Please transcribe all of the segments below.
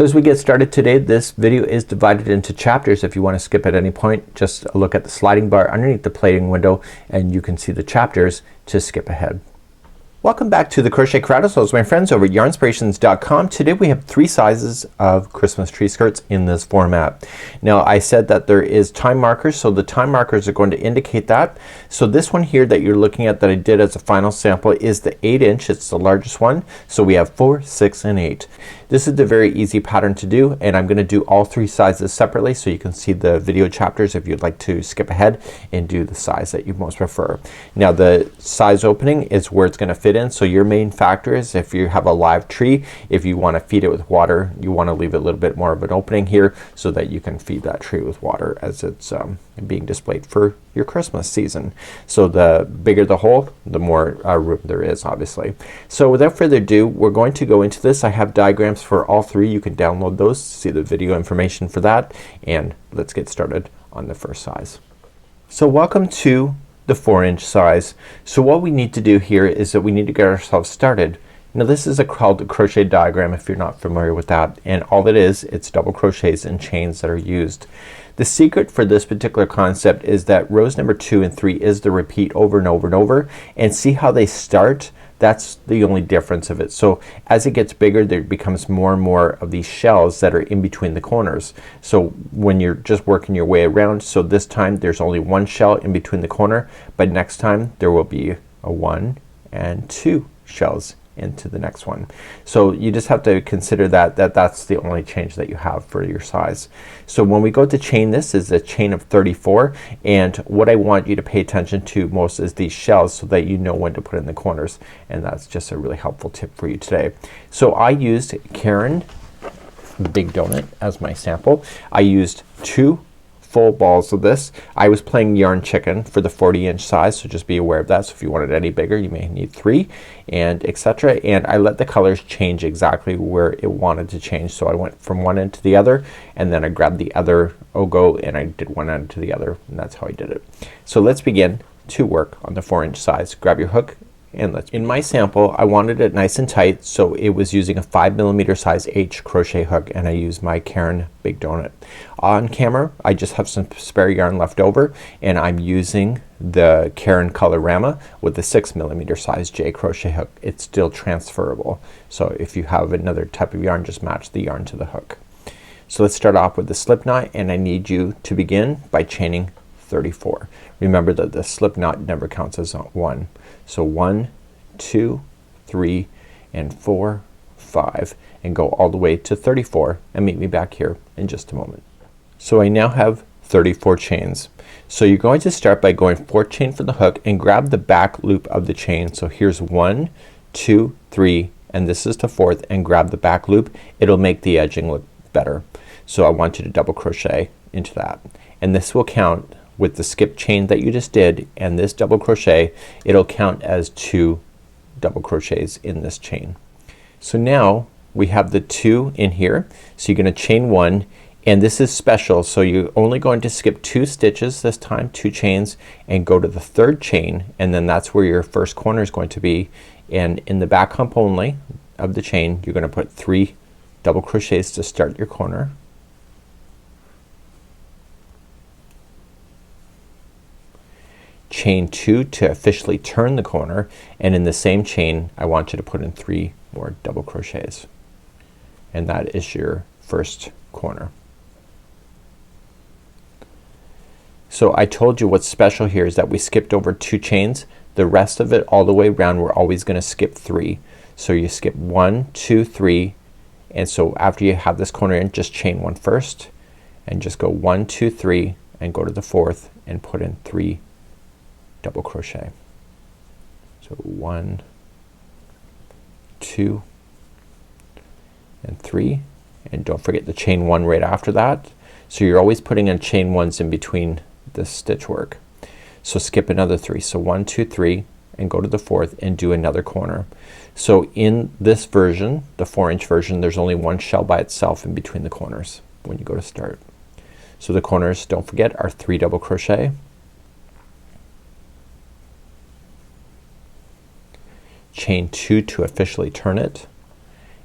So as we get started today, this video is divided into chapters. If you want to skip at any point, just look at the sliding bar underneath the plating window and you can see the chapters to skip ahead. Welcome back to the Crochet Karate, my friends over at yarnspirations.com. Today we have 3 sizes of Christmas tree skirts in this format. Now I said that there is time markers, so the time markers are going to indicate that. So this one here that you're looking at that I did as a final sample is the 8-inch. It's the largest one. So we have 4, 6, and 8. This is the very easy pattern to do, and I'm gonna do all 3 sizes separately so you can see the video chapters if you'd like to skip ahead and do the size that you most prefer. Now the size opening is where it's gonna fit in, so your main factor is if you have a live tree, if you want to feed it with water, you want to leave a little bit more of an opening here so that you can feed that tree with water as it's being displayed for your Christmas season. So the bigger the hole, the more room there is, obviously. So without further ado, we're going to go into this. I have diagrams for all 3. You can download those, see the video information for that, and let's get started on the first size. So welcome to the 4-inch size. So what we need to do here is that we need to get ourselves started. Now this is called a crochet diagram if you're not familiar with that, and all it is, it's double crochets and chains that are used. The secret for this particular concept is that rows number 2 and 3 is the repeat over and over and over, and see how they start? That's the only difference of it. So as it gets bigger, there becomes more and more of these shells that are in between the corners. So when you're just working your way around, so this time there's only 1 shell in between the corner, but next time there will be a 1 and 2 shells into the next one. So you just have to consider that's the only change that you have for your size. So when we go to chain, this is a chain of 34, and what I want you to pay attention to most is these shells so that you know when to put in the corners, and that's just a really helpful tip for you today. So I used Karen Big Donut as my sample. I used 2 full balls of this. I was playing yarn chicken for the 40-inch size, so just be aware of that. So if you want it any bigger, you may need 3, and etc. And I let the colors change exactly where it wanted to change. So I went from one end to the other, and then I grabbed the other ogo and I did one end to the other, and that's how I did it. So let's begin to work on the 4-inch size. Grab your hook and let's. In my sample I wanted it nice and tight, so it was using a 5mm size H crochet hook, and I used my Karen Big Donut. On camera I just have some spare yarn left over, and I'm using the Karen Colorama with the 6mm size J crochet hook. It's still transferable, so if you have another type of yarn, just match the yarn to the hook. So let's start off with the slip knot, and I need you to begin by chaining 34. Remember that the slip knot never counts as 1. So 1, 2, 3, and 4, 5, and go all the way to 34, and meet me back here in just a moment. So I now have 34 chains. So you're going to start by going 4th chain from the hook and grab the back loop of the chain. So here's 1, 2, 3, and this is the 4th, and grab the back loop. It'll make the edging look better. So I want you to double crochet into that, and this will count with the skip chain that you just did and this double crochet. It'll count as 2 double crochets in this chain. So now we have the 2 in here, so you're gonna chain 1, and this is special, so you're only going to skip 2 stitches this time, 2 chains, and go to the 3rd chain, and then that's where your first corner is going to be, and in the back hump only of the chain you're gonna put 3 double crochets to start your corner. Chain 2 to officially turn the corner, and in the same chain I want you to put in 3 more double crochets, and that is your first corner. So I told you what's special here is that we skipped over 2 chains. The rest of it all the way around we're always gonna skip 3. So you skip 1, 2, 3, and so after you have this corner in, just chain 1 first and just go 1, 2, 3, and go to the 4th and put in 3 double crochet. So 1, 2, and 3, and don't forget the chain 1 right after that. So you're always putting in chain 1s in between the stitch work. So skip another 3. So 1, 2, 3, and go to the 4th and do another corner. So in this version, the 4-inch version, there's only 1 shell by itself in between the corners when you go to start. So the corners, don't forget, are 3 double crochet, chain 2 to officially turn it,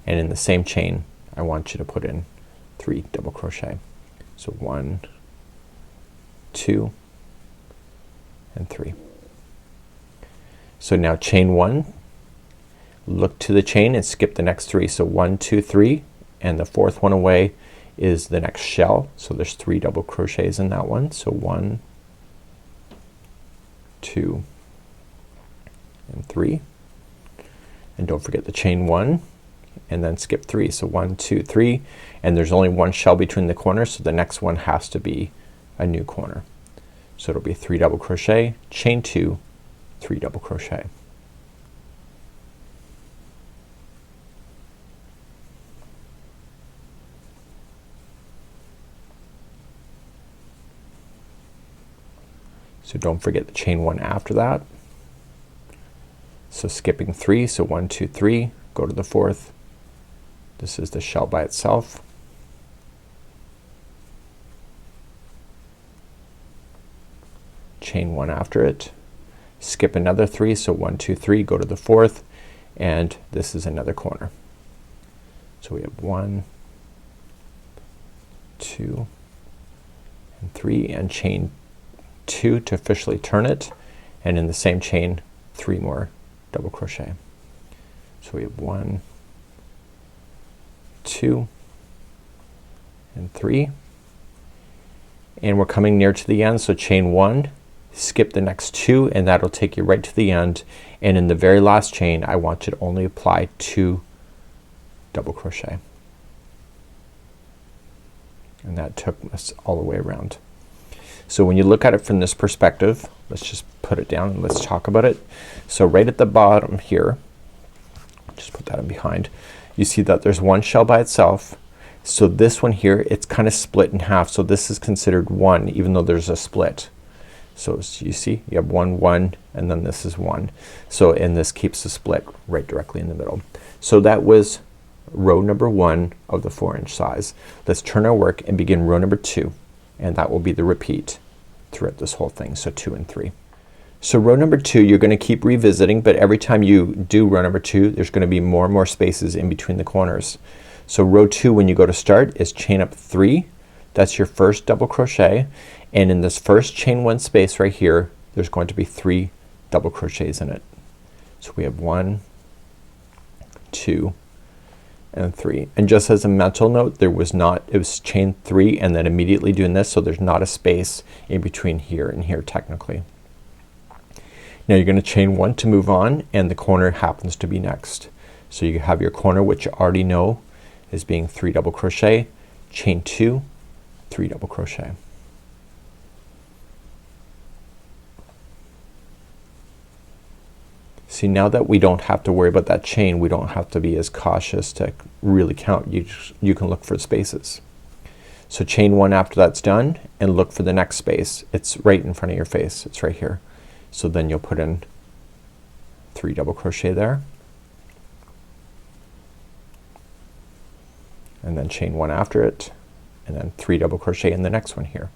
and in the same chain I want you to put in 3 double crochet. So 1, 2 and 3. So now chain 1, look to the chain and skip the next 3. So 1, 2, 3, and the 4th one away is the next shell. So there's 3 double crochets in that one. So 1, 2 and 3, and don't forget the chain 1 and then skip 3. So 1, 2, 3, and there's only one shell between the corners, so the next one has to be a new corner. So it'll be 3 double crochet, chain 2, 3 double crochet. So don't forget the chain 1 after that. So skipping 3, so 1, 2, 3, go to the 4th. This is the shell by itself. Chain 1 after it. Skip another 3, so 1, 2, 3, go to the 4th, and this is another corner. So we have 1, 2 and 3, and chain 2 to officially turn it, and in the same chain 3 more double crochet. So we have 1, 2 and 3, and we're coming near to the end, so chain 1, skip the next 2, and that'll take you right to the end, and in the very last chain I want you to only apply 2 double crochet, and that took us all the way around. So when you look at it from this perspective, let's just put it down and let's talk about it. So right at the bottom here, just put that in behind, you see that there's one shell by itself. So this one here, it's kind of split in half, so this is considered 1 even though there's a split. So you see you have 1, 1, and then this is 1. So and this keeps the split right directly in the middle. So that was row number 1 of the 4-inch size. Let's turn our work and begin row number 2, and that will be the repeat throughout this whole thing. So 2 and 3. So row number 2 you're gonna keep revisiting, but every time you do row number 2 there's gonna be more and more spaces in between the corners. So row 2 when you go to start is chain up 3. That's your first double crochet, and in this first chain 1 space right here there's going to be 3 double crochets in it. So we have 1, 2 and 3, and just as a mental note, there was not, it was chain 3 and then immediately doing this, so there's not a space in between here and here technically. Now you're gonna chain 1 to move on, and the corner happens to be next. So you have your corner, which you already know is being 3 double crochet, chain 2, 3 double crochet. See, now that we don't have to worry about that chain, we don't have to be as cautious to really count. You can look for spaces. So chain 1 after that's done, and look for the next space. It's right in front of your face. It's right here. So then you'll put in 3 double crochet there, and then chain 1 after it, and then 3 double crochet in the next one here.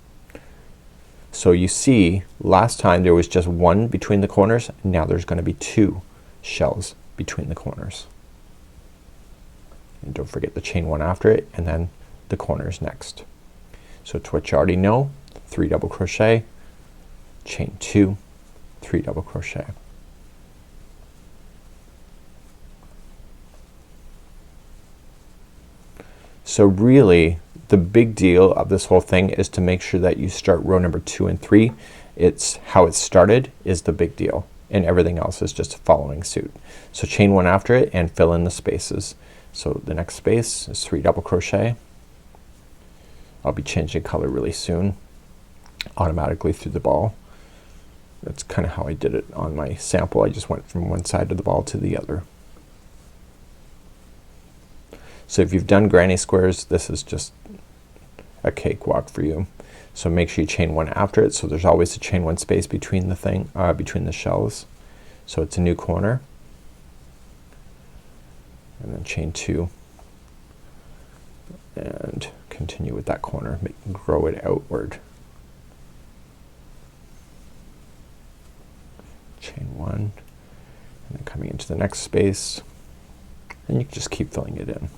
So you see last time there was just 1 between the corners, now there's gonna be 2 shells between the corners. And don't forget the chain 1 after it, and then the corners next. So it's what you already know, 3 double crochet, chain 2, 3 double crochet. So really the big deal of this whole thing is to make sure that you start row number 2 and 3. It's how it started is the big deal, and everything else is just following suit. So chain 1 after it and fill in the spaces. So the next space is 3 double crochet. I'll be changing color really soon automatically through the ball. That's kind of how I did it on my sample. I just went from one side of the ball to the other. So if you've done granny squares, this is just a cakewalk for you. So make sure you chain 1 after it, so there's always a chain 1 space between the thing, between the shells. So it's a new corner, and then chain 2, and continue with that corner. Grow it outward. Chain 1, and then coming into the next space, and you can just keep filling it in.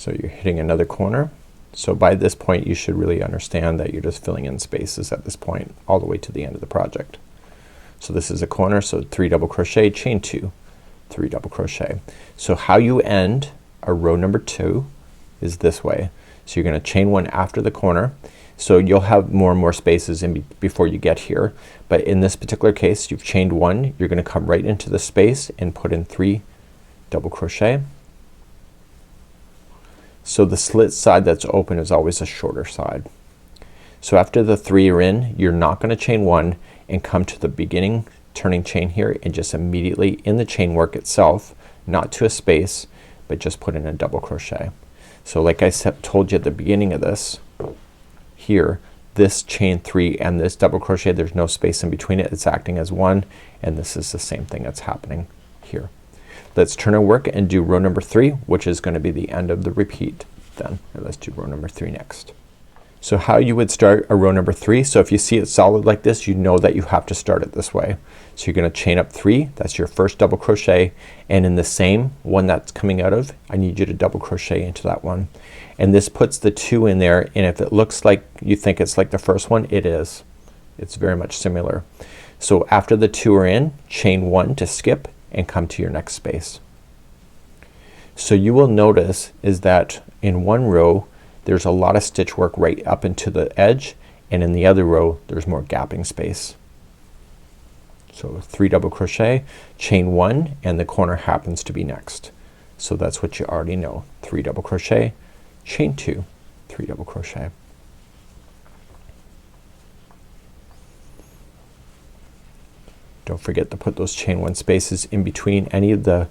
So you're hitting another corner. So by this point you should really understand that you're just filling in spaces at this point all the way to the end of the project. So this is a corner, so 3 double crochet, chain 2, 3 double crochet. So how you end a row number 2 is this way. So you're gonna chain 1 after the corner. So you'll have more and more spaces in before you get here, but in this particular case you've chained 1. You're gonna come right into the space and put in 3 double crochet. So the slit side that's open is always a shorter side. So after the 3 are in, you're not gonna chain 1 and come to the beginning turning chain here and just immediately in the chain work itself, not to a space, but just put in a double crochet. So like I told you at the beginning of this, here this chain 3 and this double crochet, there's no space in between it, it's acting as one, and this is the same thing that's happening here. Let's turn our work and do row number 3, which is gonna be the end of the repeat then. Let's do row number 3 next. So how you would start a row number 3, so if you see it solid like this, you know that you have to start it this way. So you're gonna chain up 3, that's your first double crochet, and in the same one that's coming out of, I need you to double crochet into that one. And this puts the 2 in there, and if it looks like you think it's like the first one, it is. It's very much similar. So after the 2 are in, chain 1 to skip and come to your next space. So you will notice is that in one row there's a lot of stitch work right up into the edge, and in the other row there's more gapping space. So 3 double crochet, chain 1, and the corner happens to be next. So that's what you already know. 3 double crochet, chain 2, 3 double crochet. Don't forget to put those chain 1 spaces in between any of the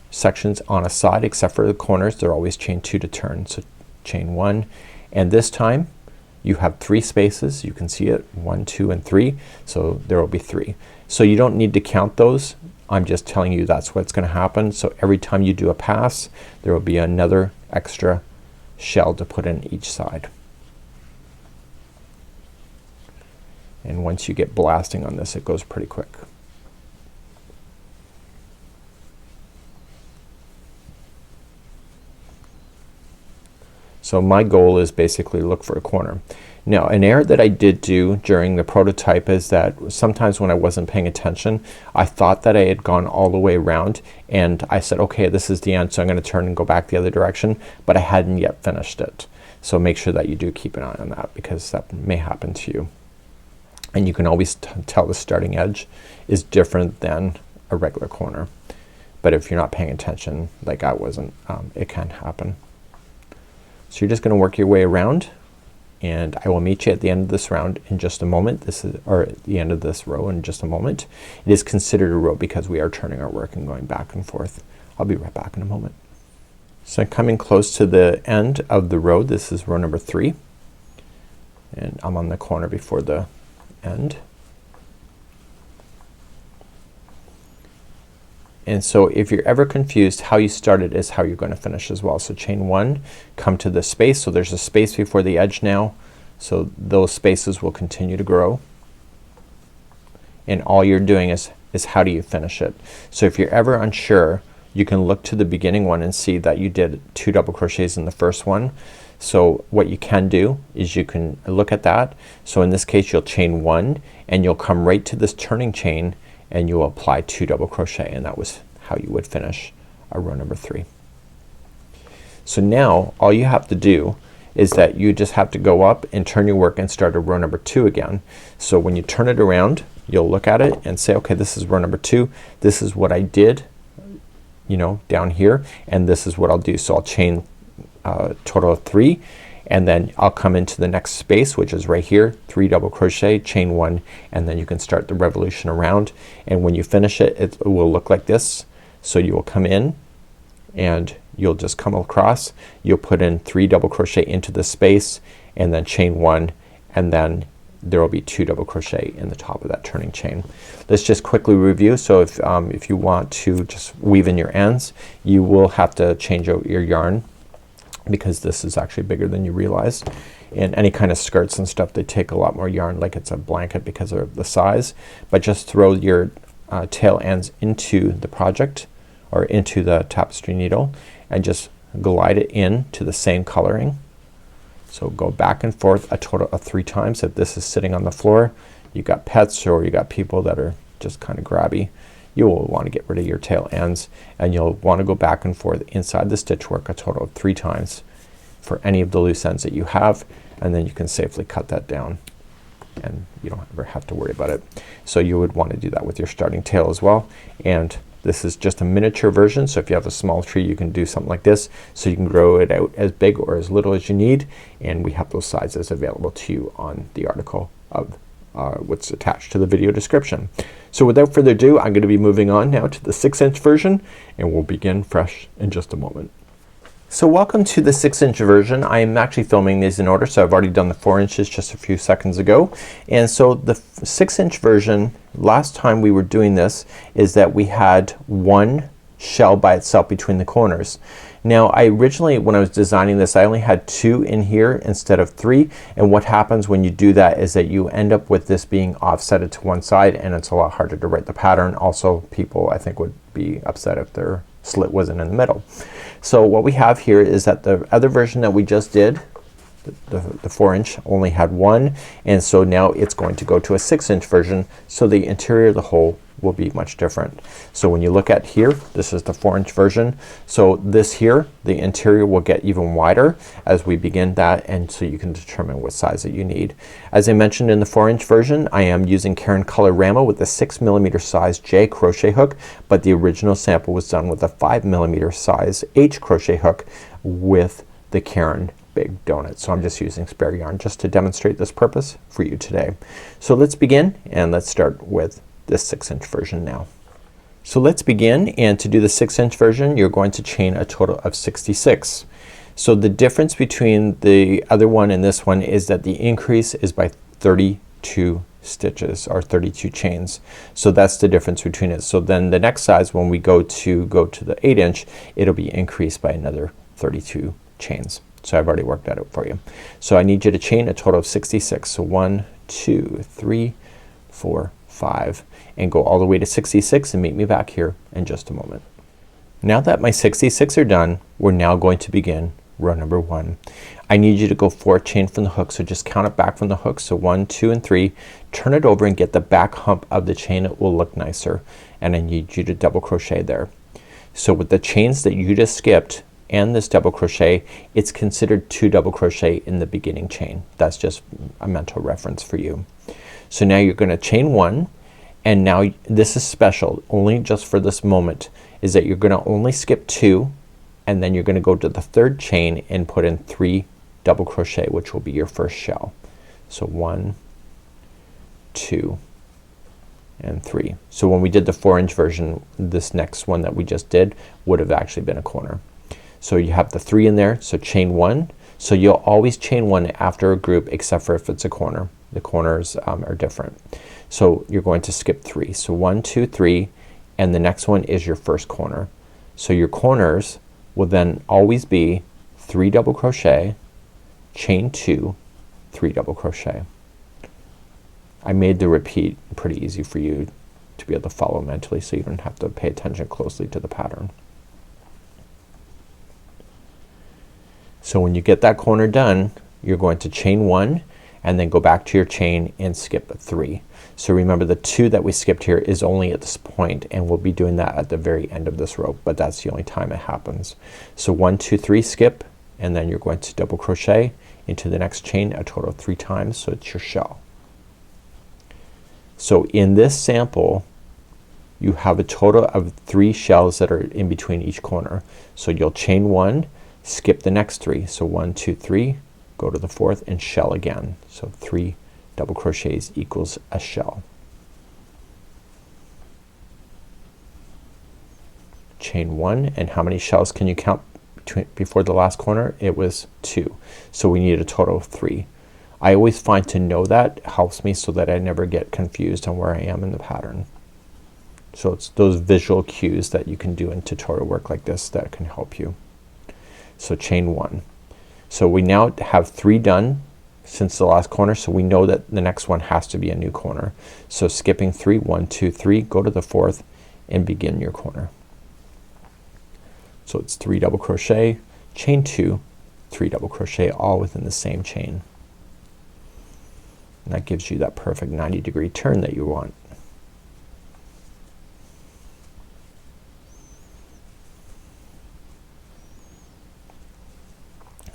sections on a side except for the corners. They're always chain 2 to turn. So chain 1, and this time you have 3 spaces. You can see it 1, 2, and 3. So there will be 3. So you don't need to count those. I'm just telling you that's what's gonna happen. So every time you do a pass, there will be another extra shell to put in each side. And once you get blasting on this, it goes pretty quick. So my goal is basically look for a corner. Now an error that I did do during the prototype is that sometimes when I wasn't paying attention, I thought that I had gone all the way around, and I said okay, this is the end, so I'm gonna turn and go back the other direction, but I hadn't yet finished it. So make sure that you do keep an eye on that, because that may happen to you. And you can always tell the starting edge is different than a regular corner, but if you're not paying attention like I wasn't, it can happen. So you're just gonna work your way around, and I will meet you at the end of this round in just a moment. This is, or at the end of this row in just a moment. It is considered a row because we are turning our work and going back and forth. I'll be right back in a moment. So I'm coming close to the end of the row. This is row number 3, and I'm on the corner before the end. And so if you're ever confused, how you started is how you're going to finish as well. So chain 1, come to the space. So there's a space before the edge now. So those spaces will continue to grow. And all you're doing is how do you finish it. So if you're ever unsure, you can look to the beginning one and see that you did 2 double crochets in the first one. So what you can do is you can look at that. So in this case you'll chain 1 and you'll come right to this turning chain and you will apply 2 double crochet, and that was how you would finish a row number 3. So now all you have to do is that you just have to go up and turn your work and start a row number 2 again. So when you turn it around, you'll look at it and say okay, this is row number 2. This is what I did, you know, down here, and this is what I'll do. So I'll chain total of 3, and then I'll come into the next space, which is right here, 3 double crochet, chain 1, and then you can start the revolution around, and when you finish it, it will look like this. So you will come in and you'll just come across, you'll put in 3 double crochet into the space and then chain 1, and then there will be 2 double crochet in the top of that turning chain. Let's just quickly review. So if you want to just weave in your ends, you will have to change out your yarn, because this is actually bigger than you realize. And any kind of skirts and stuff, they take a lot more yarn, like it's a blanket because of the size. But just throw your tail ends into the project or into the tapestry needle and just glide it in to the same coloring. So go back and forth a total of 3 times. If this is sitting on the floor, you got pets or you got people that are just kind of grabby, you will want to get rid of your tail ends, and you'll want to go back and forth inside the stitch work a total of 3 times for any of the loose ends that you have, and then you can safely cut that down and you don't ever have to worry about it. So you would want to do that with your starting tail as well. And this is just a miniature version, so if you have a small tree you can do something like this, so you can grow it out as big or as little as you need, and we have those sizes available to you on the article of what's attached to the video description. So without further ado, I'm going to be moving on now to the 6-inch version, and we'll begin fresh in just a moment. So welcome to the 6-inch version. I am actually filming these in order, so I've already done the 4 inches just a few seconds ago. And so the 6-inch version, last time we were doing this, is that we had 1 shell by itself between the corners. Now I originally, when I was designing this, I only had 2 in here instead of 3, and what happens when you do that is that you end up with this being offsetted to one side, and it's a lot harder to write the pattern. Also, people I think would be upset if their slit wasn't in the middle. So what we have here is that the other version that we just did, the 4-inch, only had 1, and so now it's going to go to a 6-inch version, so the interior of the hole will be much different. So when you look at here, this is the 4-inch version. So this here, the interior will get even wider as we begin that, and so you can determine what size that you need. As I mentioned in the 4-inch version, I am using Caron Colorama with a 6mm size J crochet hook, but the original sample was done with a 5mm size H crochet hook with the Caron Big Donut. So I'm just using spare yarn just to demonstrate this purpose for you today. So let's begin, and let's start with this 6-inch version now. So let's begin, and to do the 6-inch version you're going to chain a total of 66. So the difference between the other one and this one is that the increase is by 32 stitches or 32 chains. So that's the difference between it. So then the next size, when we go to the 8-inch, it'll be increased by another 32 chains. So I've already worked that out for you. So I need you to chain a total of 66. So 1, 2, 3, 4, 5, and go all the way to 66, and meet me back here in just a moment. Now that my 66 are done, we're now going to begin row number 1. I need you to go 4 chain from the hook, so just count it back from the hook. So 1, 2, and 3. Turn it over and get the back hump of the chain. It will look nicer, and I need you to double crochet there. So with the chains that you just skipped and this double crochet, it's considered 2 double crochet in the beginning chain. That's just a mental reference for you. So now you're gonna chain 1, and now this is special only just for this moment, is that you're gonna only skip 2, and then you're gonna go to the 3rd chain and put in 3 double crochet, which will be your first shell. So 1, 2, and 3. So when we did the 4-inch version, this next one that we just did would have actually been a corner. So you have the 3 in there, so chain 1. So you'll always chain 1 after a group except for if it's a corner. The corners are different. So you're going to skip 3. So 1, 2, 3, and the next one is your first corner. So your corners will then always be 3 double crochet, chain 2, 3 double crochet. I made the repeat pretty easy for you to be able to follow mentally, so you don't have to pay attention closely to the pattern. So when you get that corner done, you're going to chain 1 and then go back to your chain and skip 3. So remember, the 2 that we skipped here is only at this point, and we'll be doing that at the very end of this row, but that's the only time it happens. So 1, 2, 3, skip, and then you're going to double crochet into the next chain a total of 3 times, so it's your shell. So in this sample you have a total of 3 shells that are in between each corner. So you'll chain 1, skip the next 3. So 1, 2, 3, go to the 4th and shell again. So 3 double crochets equals a shell. Chain 1, and how many shells can you count before the last corner? It was 2. So we need a total of 3. I always find to know that helps me so that I never get confused on where I am in the pattern. So it's those visual cues that you can do in tutorial work like this that can help you. So chain 1. So we now have 3 done since the last corner, so we know that the next one has to be a new corner. So skipping 3, 1, 2, 3, go to the 4th and begin your corner. So it's 3 double crochet, chain 2, 3 double crochet, all within the same chain. And that gives you that perfect 90-degree turn that you want.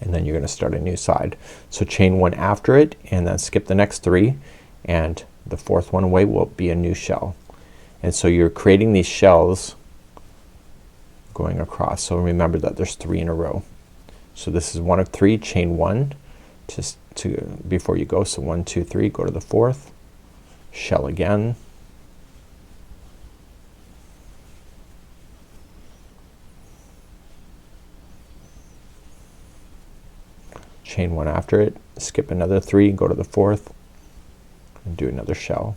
And then you're gonna start a new side. So chain 1 after it and then skip the next 3, and the 4th one away will be a new shell. And so you're creating these shells going across. So remember that there's 3 in a row. So this is 1 of 3, chain 1 just to before you go. So 1, 2, 3, go to the 4th, shell again, chain 1 after it, skip another 3, go to the 4th, and do another shell.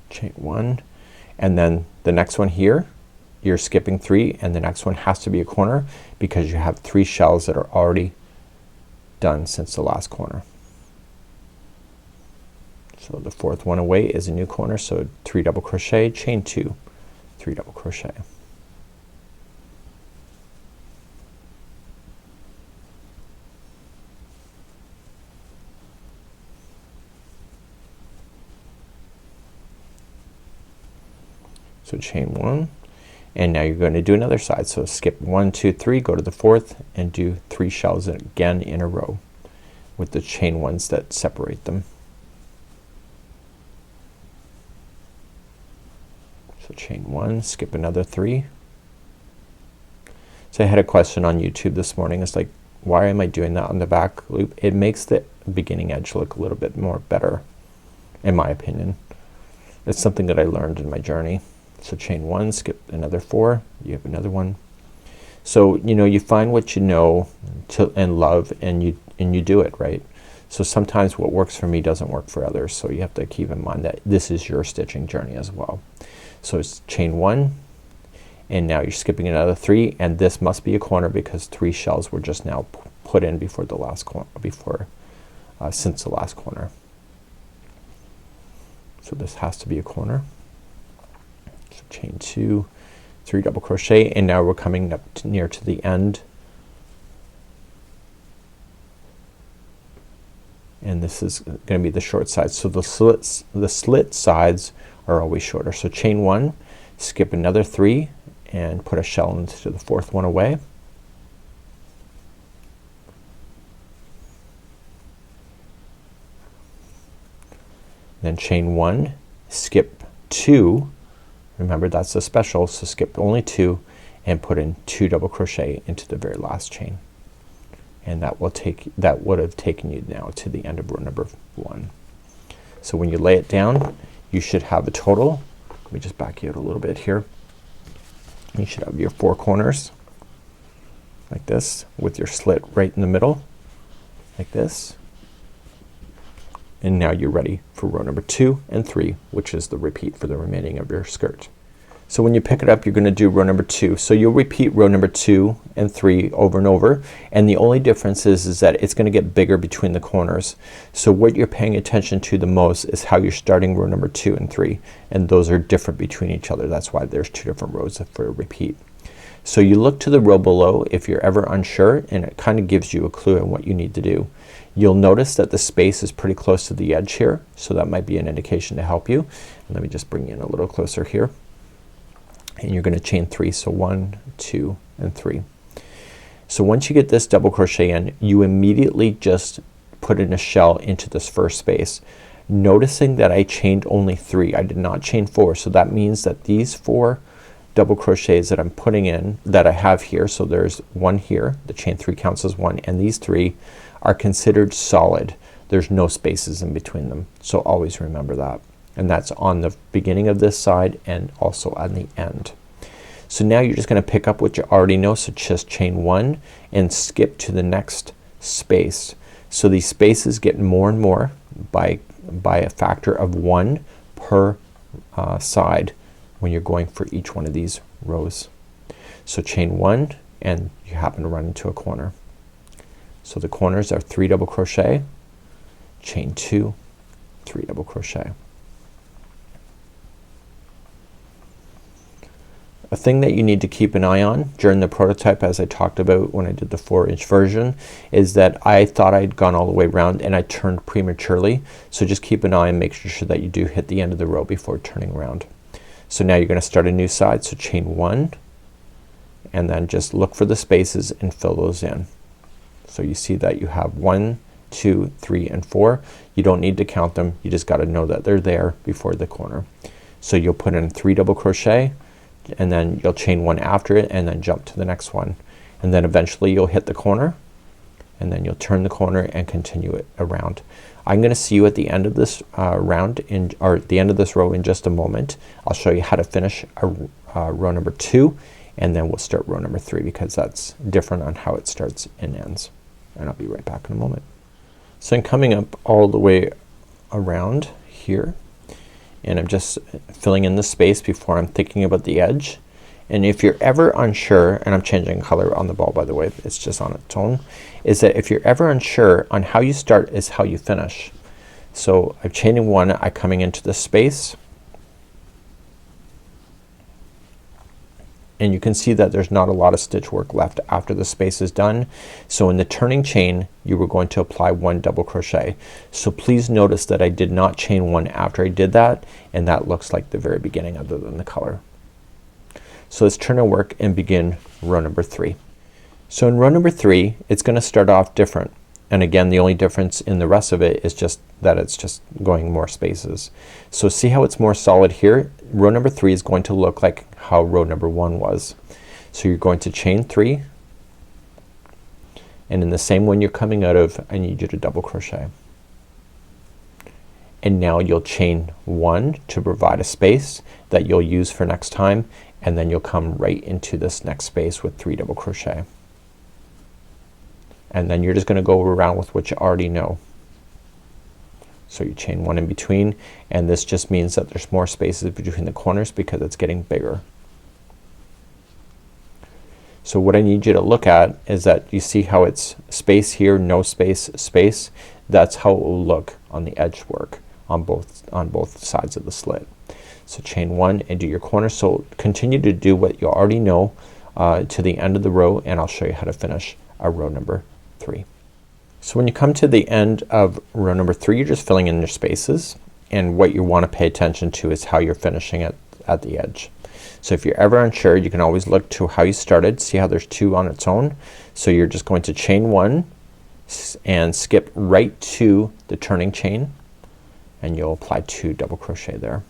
Chain 1, and then the next one here you're skipping 3, and the next one has to be a corner because you have 3 shells that are already done since the last corner. So the 4th one away is a new corner, so 3 double crochet, chain 2, 3 double crochet. So chain 1, and now you're going to do another side. So skip 1, 2, 3, go to the 4th and do 3 shells again in a row with the chain 1s that separate them. So chain 1, skip another 3. So I had a question on YouTube this morning. It's like, why am I doing that on the back loop? It makes the beginning edge look a little bit more better, in my opinion. It's something that I learned in my journey. So chain 1, skip another 4, you have another one. So you know, you find what you know and love, and you do it, right? So sometimes what works for me doesn't work for others, so you have to keep in mind that this is your stitching journey as well. So it's chain 1, and now you're skipping another 3, and this must be a corner because 3 shells were just now put in before the last corner, since the last corner. So this has to be a corner. So chain 2, 3 double crochet, and now we're coming up to near to the end, and this is going to be the short side. So the slit sides are always shorter. So chain 1, skip another 3 and put a shell into the 4th one away. Then chain 1, skip 2. Remember that's a special, so skip only 2 and put in 2 double crochet into the very last chain, and that would have taken you now to the end of row number 1. So when you lay it down, you should have a total, let me just back you out a little bit here, you should have your 4 corners like this with your slit right in the middle like this, and now you're ready for row number 2 and 3, which is the repeat for the remaining of your skirt. So when you pick it up, you're gonna do row number 2. So you'll repeat row number 2 and 3 over and over, and the only difference is that it's gonna get bigger between the corners. So what you're paying attention to the most is how you're starting row number 2 and 3, and those are different between each other. That's why there's 2 different rows for a repeat. So you look to the row below if you're ever unsure, and it kind of gives you a clue on what you need to do. You'll notice that the space is pretty close to the edge here, so that might be an indication to help you. And let me just bring you in a little closer here. And you're gonna chain 3, so 1, 2, and 3. So once you get this double crochet in, you immediately just put in a shell into this first space, noticing that I chained only 3. I did not chain 4, so that means that these 4 double crochets that I'm putting in, that I have here, so there's 1 here, the chain 3 counts as 1, and these 3 are considered solid. There's no spaces in between them, so always remember that. And that's on the beginning of this side and also on the end. So now you're just gonna pick up what you already know, so just chain 1 and skip to the next space. So these spaces get more and more by a factor of 1 per side when you're going for each one of these rows. So chain 1 and you happen to run into a corner. So the corners are 3 double crochet, chain 2, 3 double crochet. a thing that you need to keep an eye on during the prototype, as I talked about when I did the 4-inch version, is that I thought I'd gone all the way around and I turned prematurely. So just keep an eye and make sure that you do hit the end of the row before turning around. So now you're gonna start a new side. So chain 1 and then just look for the spaces and fill those in. So you see that you have 1, 2, 3 and 4. You don't need to count them. You just gotta know that they're there before the corner. So you'll put in 3 double crochet and then you'll chain 1 after it and then jump to the next one, and then eventually you'll hit the corner and then you'll turn the corner and continue it around. I'm gonna see you at the end of this round or at the end of this row in just a moment. I'll show you how to finish row number 2 and then we'll start row number 3 because that's different on how it starts and ends, and I'll be right back in a moment. So I'm coming up all the way around here and I'm just filling in the space before I'm thinking about the edge. And if you're ever unsure, and I'm changing color on the ball by the way, it's just on its own, is that if you're ever unsure on how you start is how you finish. So I'm chaining 1, I'm coming into the space and you can see that there's not a lot of stitch work left after the space is done. So in the turning chain you were going to apply 1 double crochet. So please notice that I did not chain 1 after I did that, and that looks like the very beginning other than the color. So let's turn our work and begin row number 3. So in row number 3 it's gonna start off different, and again the only difference in the rest of it is just that it's just going more spaces. So see how it's more solid here? Row number 3 is going to look like how row number 1 was. So you're going to chain 3 and in the same one you're coming out of I need you to double crochet, and now you'll chain 1 to provide a space that you'll use for next time, and then you'll come right into this next space with 3 double crochet, and then you're just gonna go around with what you already know. So you chain 1 in between, and this just means that there's more spaces between the corners because it's getting bigger. So what I need you to look at is that you see how it's space here, no space, space. That's how it will look on the edge work on both sides of the slit. So chain 1 and do your corner. So continue to do what you already know to the end of the row, and I'll show you how to finish row number 3. So when you come to the end of row number 3 you're just filling in your spaces, and what you want to pay attention to is how you're finishing it at the edge. So if you're ever unsure you can always look to how you started. See how there's 2 on its own? So you're just going to chain 1 and skip right to the turning chain, and you'll apply 2 double crochet there.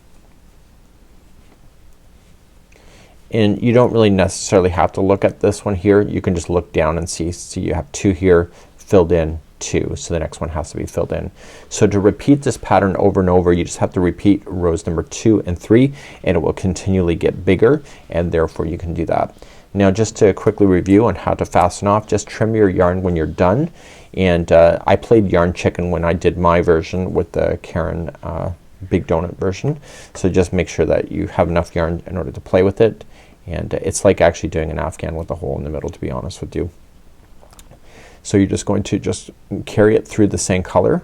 And you don't really necessarily have to look at this one here. You can just look down and see you have 2 here filled in 2, so the next one has to be filled in. So to repeat this pattern over and over you just have to repeat rows number 2 and 3 and it will continually get bigger, and therefore you can do that. Now just to quickly review on how to fasten off, just trim your yarn when you're done, and I played yarn chicken when I did my version with the Karen big donut version. So just make sure that you have enough yarn in order to play with it, and it's like actually doing an afghan with a hole in the middle, to be honest with you. So you're just going to just carry it through the same color,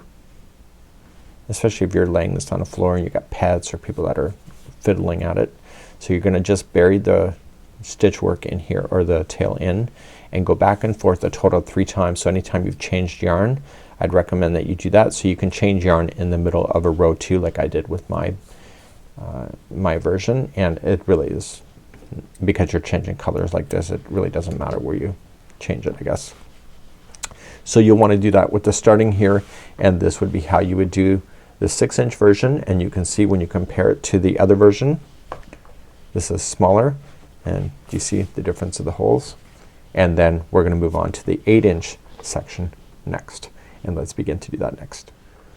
especially if you're laying this on the floor and you got pets or people that are fiddling at it. So you're gonna just bury the stitch work in here, or the tail in, and go back and forth a total of 3 times. So anytime you've changed yarn I'd recommend that you do that, so you can change yarn in the middle of a row too, like I did with my my version, and it really is, because you're changing colors like this, it really doesn't matter where you change it, I guess. So you'll want to do that with the starting here, and this would be how you would do the 6-inch version, and you can see when you compare it to the other version this is smaller, and do you see the difference of the holes? And then we're gonna move on to the 8-inch section next, and let's begin to do that next.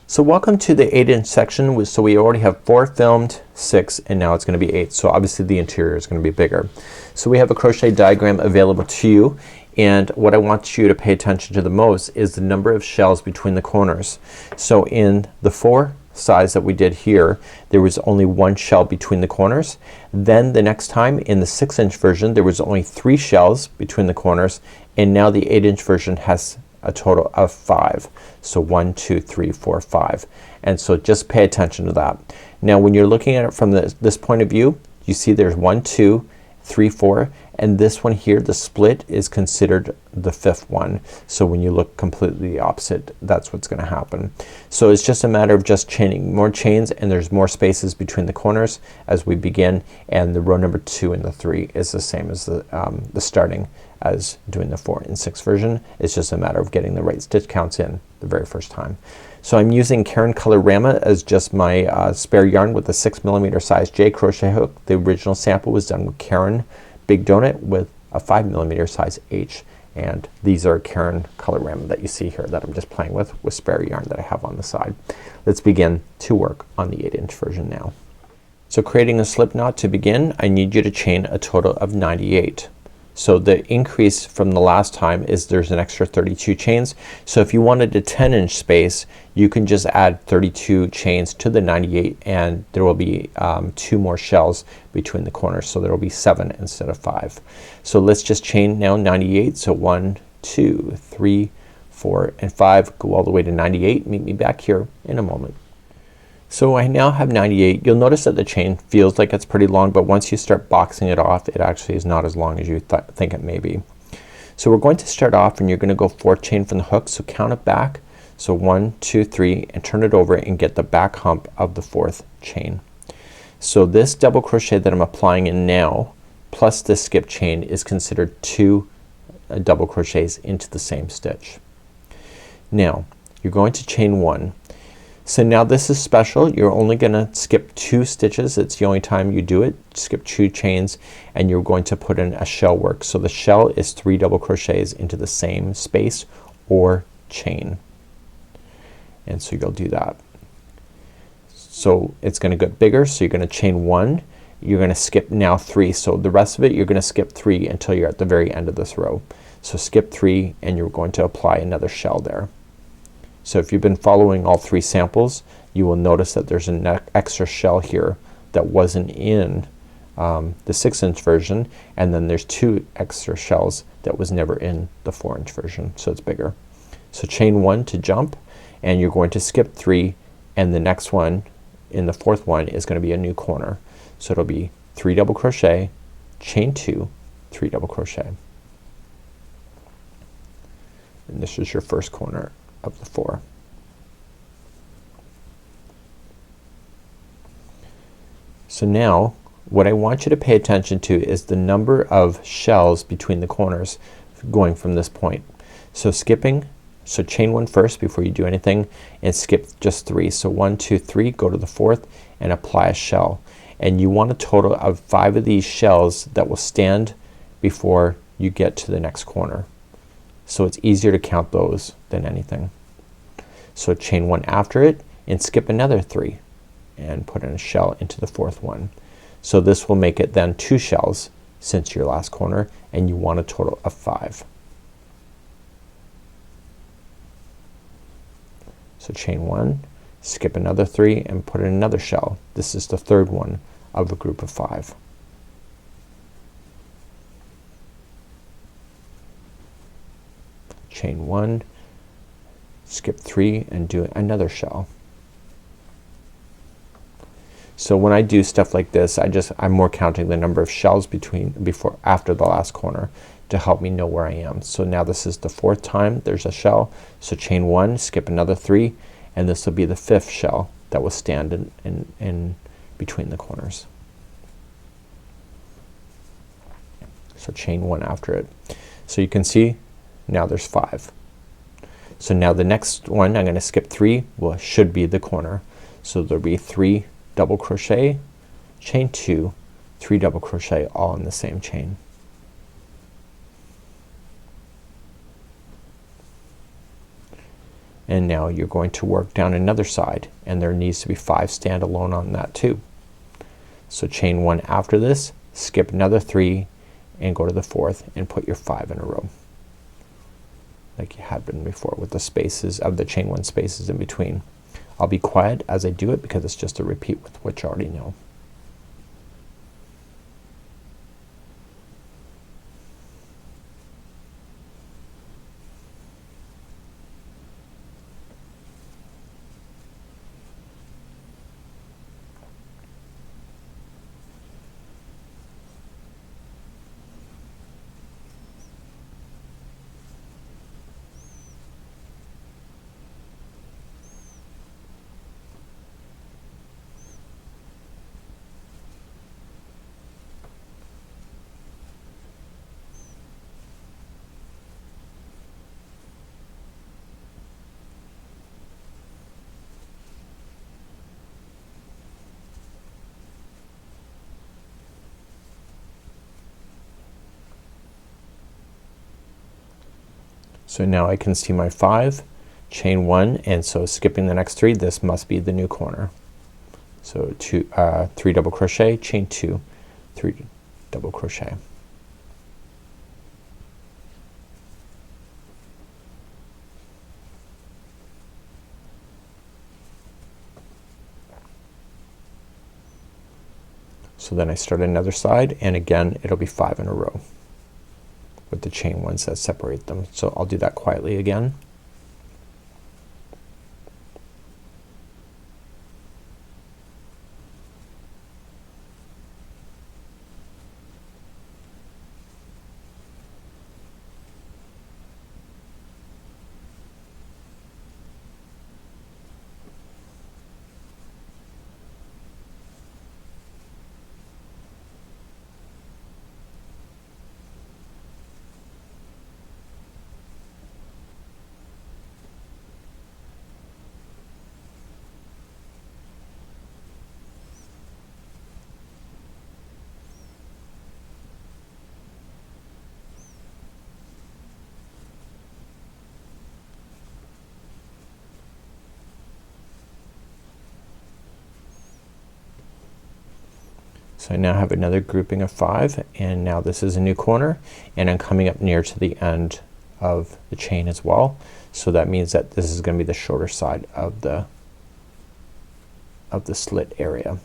So welcome to the 8-inch section. So we already have 4 filmed, 6, and now it's gonna be 8. So obviously the interior is gonna be bigger. So we have a crochet diagram available to you, and what I want you to pay attention to the most is the number of shells between the corners. So in the 4 size that we did here there was only 1 shell between the corners. Then the next time in the 6-inch version there was only 3 shells between the corners, and now the 8-inch version has a total of 5. So 1, 2, 3, 4, 5. And so just pay attention to that. Now when you're looking at it from this point of view, you see there's 1, 2, 3, 4, and this one here, the split, is considered the 5th one. So when you look completely opposite, that's what's gonna happen. So it's just a matter of just chaining more chains, and there's more spaces between the corners as we begin, and the row number 2 and the 3 is the same as the starting as doing the 4 and 6 version. It's just a matter of getting the right stitch counts in the very first time. So I'm using Caron Color Rama as just my spare yarn with a 6mm size J crochet hook. The original sample was done with Caron Big Donut with a 5mm size H, and these are Caron Color Rama that you see here that I'm just playing with spare yarn that I have on the side. Let's begin to work on the 8-inch version now. So creating a slip knot to begin, I need you to chain a total of 98. So the increase from the last time is there's an extra 32 chains. So if you wanted a 10-inch space, you can just add 32 chains to the 98, and there will be 2 more shells between the corners. So there will be 7 instead of 5. So let's just chain now 98. So 1, 2, 3, 4 and 5. Go all the way to 98. Meet me back here in a moment. So I now have 98. You'll notice that the chain feels like it's pretty long, but once you start boxing it off, it actually is not as long as you think it may be. So we're going to start off, and you're gonna go 4th chain from the hook. So count it back. So 1, 2, 3, and turn it over and get the back hump of the 4th chain. So this double crochet that I'm applying in now plus this skip chain is considered 2 double crochets into the same stitch. Now you're going to chain 1. So now this is special. You're only gonna skip 2 stitches. It's the only time you do it. Skip 2 chains, and you're going to put in a shell work. So the shell is 3 double crochets into the same space or chain, and so you'll do that. So it's gonna get bigger. So you're gonna chain 1. You're gonna skip now 3. So the rest of it you're gonna skip 3 until you're at the very end of this row. So skip 3, and you're going to apply another shell there. So if you've been following all 3 samples, you will notice that there's an extra shell here that wasn't in the 6-inch version, and then there's 2 extra shells that was never in the 4-inch version, so it's bigger. So chain 1 to jump, and you're going to skip 3, and the next one in the 4th one is gonna be a new corner. So it'll be 3 double crochet, chain 2, 3 double crochet, and this is your first corner of the 4. So now what I want you to pay attention to is the number of shells between the corners going from this point. So skipping, so chain 1 first before you do anything, and skip just 3. So 1, 2, 3, go to the 4th and apply a shell, and you want a total of 5 of these shells that will stand before you get to the next corner. So it's easier to count those than anything. So chain 1 after it and skip another 3 and put in a shell into the 4th one. So this will make it then 2 shells since your last corner, and you want a total of 5. So chain 1, skip another 3 and put in another shell. This is the 3rd one of a group of 5. Chain 1, skip 3 and do another shell. So when I do stuff like this, I'm more counting the number of shells after the last corner to help me know where I am. So now this is the 4th time there's a shell. So chain 1, skip another 3, and this will be the 5th shell that will stand in between the corners. So chain 1 after it. So you can see now there's 5. So now the next one I'm gonna skip 3 should be the corner. So there'll be 3 double crochet, chain 2, 3 double crochet all in the same chain. And now you're going to work down another side, and there needs to be 5 standalone on that too. So chain 1 after this, skip another 3 and go to the 4th and put your 5 in a row like you had been before with the spaces of the chain 1 spaces in between. I'll be quiet as I do it because it's just a repeat with what you already know. So now I can see my 5, chain 1, and so skipping the next 3, this must be the new corner. So 3 double crochet, chain 2, 3 double crochet. So then I start another side, and again it'll be 5 in a row with the chain 1s that separate them. So I'll do that quietly again. So I now have another grouping of 5, and now this is a new corner, and I'm coming up near to the end of the chain as well. So that means that this is gonna be the shorter side of the slit area.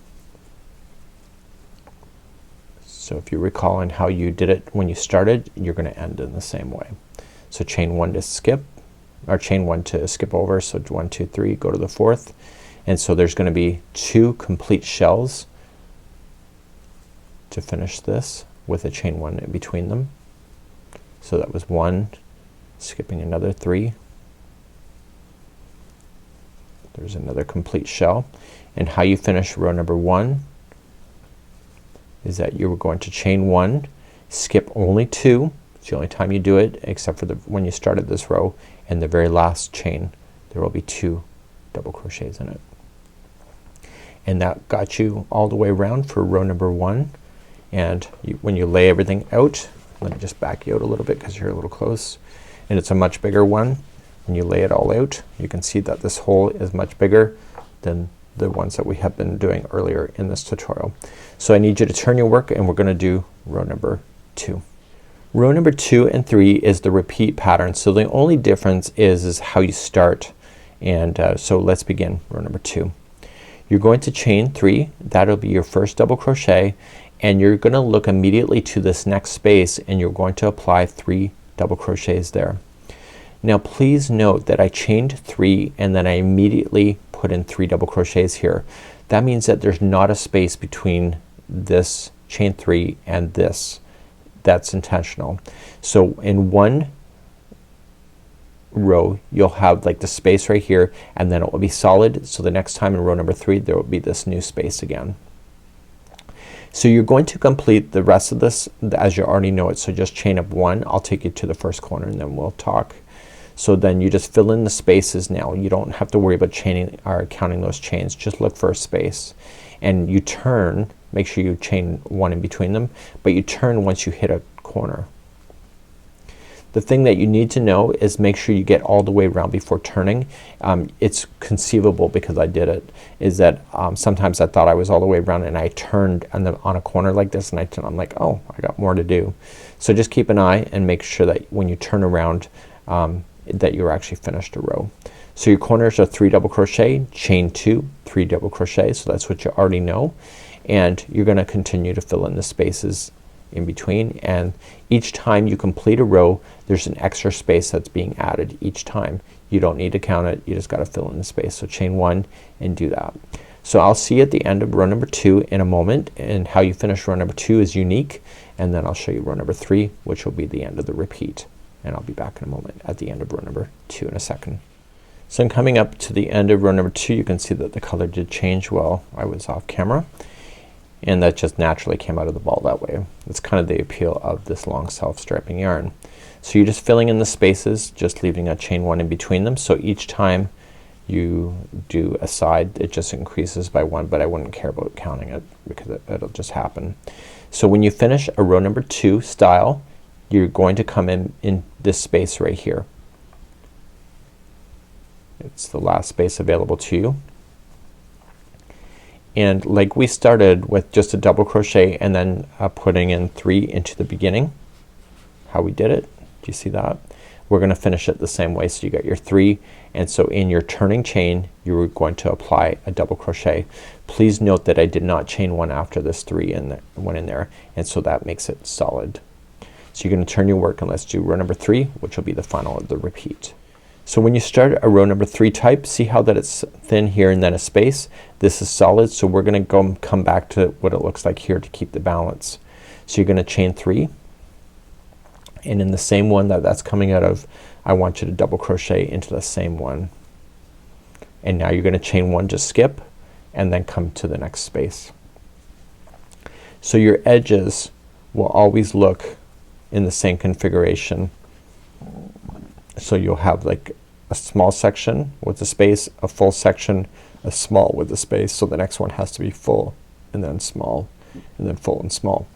So if you recall on how you did it when you started, you're gonna end in the same way. So chain 1 to skip, or chain 1 to skip over, so 1 2 3, go to the 4th, and so there's gonna be 2 complete shells to finish this with a chain 1 in between them. So that was 1, skipping another 3, there's another complete shell. And how you finish row number 1 is that you're going to chain 1, skip only 2, it's the only time you do it except for when you started this row, and the very last chain there will be 2 double crochets in it. And that got you all the way around for row number 1. And when you lay everything out, let me just back you out a little bit because you're a little close, and it's a much bigger one. When you lay it all out, you can see that this hole is much bigger than the ones that we have been doing earlier in this tutorial. So I need you to turn your work, and we're gonna do row number 2. Row number 2 and 3 is the repeat pattern, so the only difference is how you start. And so let's begin row number 2. You're going to chain 3, that'll be your first double crochet, and you're gonna look immediately to this next space, and you're going to apply 3 double crochets there. Now please note that I chained 3 and then I immediately put in 3 double crochets here. That means that there's not a space between this chain 3 and this. That's intentional. So in one row you'll have like the space right here, and then it will be solid. So the next time in row number 3 there will be this new space again. So you're going to complete the rest of this as you already know it. So just chain up 1. I'll take you to the first corner and then we'll talk. So then you just fill in the spaces now. You don't have to worry about chaining or counting those chains. Just look for a space, and you turn. Make sure you chain 1 in between them, but you turn once you hit a corner. The thing that you need to know is make sure you get all the way around before turning. It's conceivable, because I did it, is that sometimes I thought I was all the way around and I turned on a corner like this, and I'm like, oh, I got more to do. So just keep an eye and make sure that when you turn around that you're actually finished a row. So your corners are 3 double crochet, chain 2, 3 double crochet, so that's what you already know, and you're gonna continue to fill in the spaces in between, and each time you complete a row there's an extra space that's being added each time. You don't need to count it, you just gotta fill in the space. So chain 1 and do that. So I'll see you at the end of row number 2 in a moment, and how you finish row number 2 is unique, and then I'll show you row number 3, which will be the end of the repeat, and I'll be back in a moment at the end of row number 2 in a second. So I'm coming up to the end of row number 2. You can see that the color did change while I was off camera, and that just naturally came out of the ball that way. It's kind of the appeal of this long self-striping yarn. So you're just filling in the spaces, just leaving a chain 1 in between them. So each time you do a side it just increases by 1, but I wouldn't care about counting it because it'll just happen. So when you finish a row number 2 style, you're going to come in this space right here. It's the last space available to you. And like we started with just a double crochet and then putting in 3 into the beginning, how we did it, do you see that? We're gonna finish it the same way. So you got your 3, and so in your turning chain you're going to apply a double crochet. Please note that I did not chain 1 after this 3 and one in there, and so that makes it solid. So you're gonna turn your work and let's do row number 3, which will be the final of the repeat. So when you start a row number 3 type, see how that it's thin here and then a space. This is solid, so we're gonna come back to what it looks like here to keep the balance. So you're gonna chain 3, and in the same one that's coming out of, I want you to double crochet into the same one. And now you're gonna chain 1, just skip, and then come to the next space. So your edges will always look in the same configuration. So you'll have like a small section with a space, a full section, a small with a space. So the next one has to be full and then small and then full and small.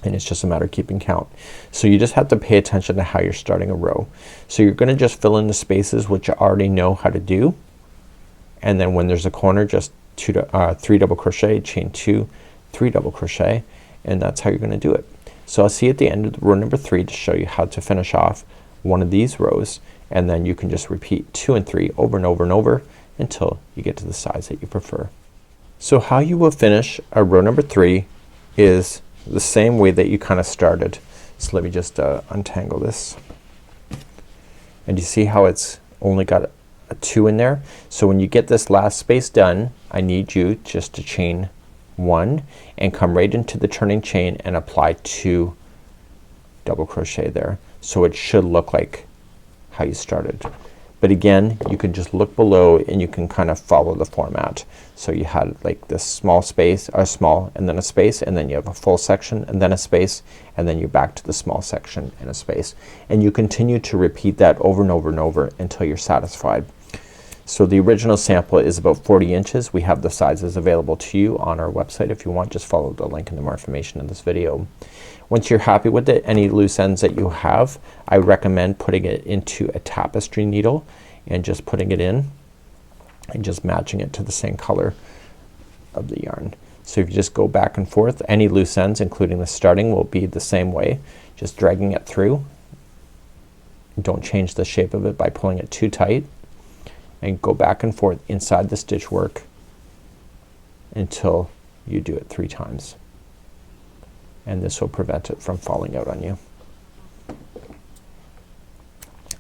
And it's just a matter of keeping count. So you just have to pay attention to how you're starting a row. So you're gonna just fill in the spaces, which you already know how to do. And then when there's a corner, just 3 double crochet, chain 2, 3 double crochet, and that's how you're gonna do it. So I'll see you at the end of row number 3 to show you how to finish off one of these rows, and then you can just repeat 2 and 3 over and over and over until you get to the size that you prefer. So how you will finish a row number 3 is the same way that you kind of started. So let me just untangle this, and you see how it's only got a 2 in there. So when you get this last space done, I need you just to chain 1 and come right into the turning chain and apply 2 double crochet there. So it should look like how you started. But again, you can just look below and you can kind of follow the format. So you had like this small space, or small and then a space, and then you have a full section and then a space, and then you're back to the small section and a space. And you continue to repeat that over and over and over until you're satisfied. So the original sample is about 40 inches. We have the sizes available to you on our website. If you want, just follow the link in the more information in this video. Once you're happy with it, any loose ends that you have, I recommend putting it into a tapestry needle and just putting it in and just matching it to the same color of the yarn. So if you just go back and forth, any loose ends including the starting will be the same way, just dragging it through. Don't change the shape of it by pulling it too tight, and go back and forth inside the stitch work until you do it 3 times. And this will prevent it from falling out on you.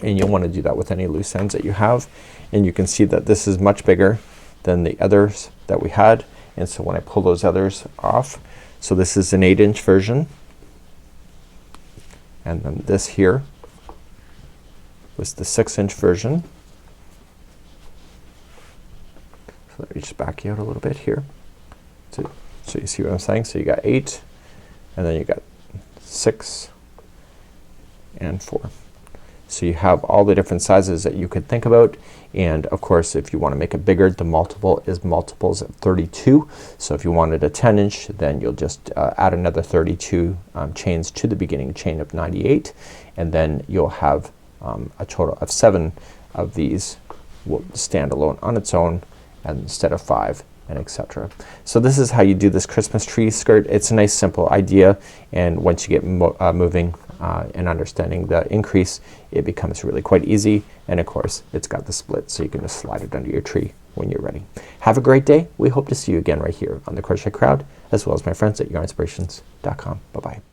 And you'll want to do that with any loose ends that you have. And you can see that this is much bigger than the others that we had. And so when I pull those others off, so this is an 8-inch version, and then this here was the 6-inch version. So let me just back you out a little bit here so you see what I'm saying. So you got 8, and then you got 6 and 4. So you have all the different sizes that you could think about, and of course if you want to make it bigger, the multiple is multiples of 32. So if you wanted a 10-inch, then you'll just add another 32 chains to the beginning chain of 98, and then you'll have a total of 7 of these will stand alone on its own, and instead of 5, and etc. So this is how you do this Christmas tree skirt. It's a nice simple idea, and once you get moving and understanding the increase, it becomes really quite easy. And of course it's got the split, so you can just slide it under your tree when you're ready. Have a great day. We hope to see you again right here on the Crochet Crowd, as well as my friends at yarnspirations.com. Bye bye.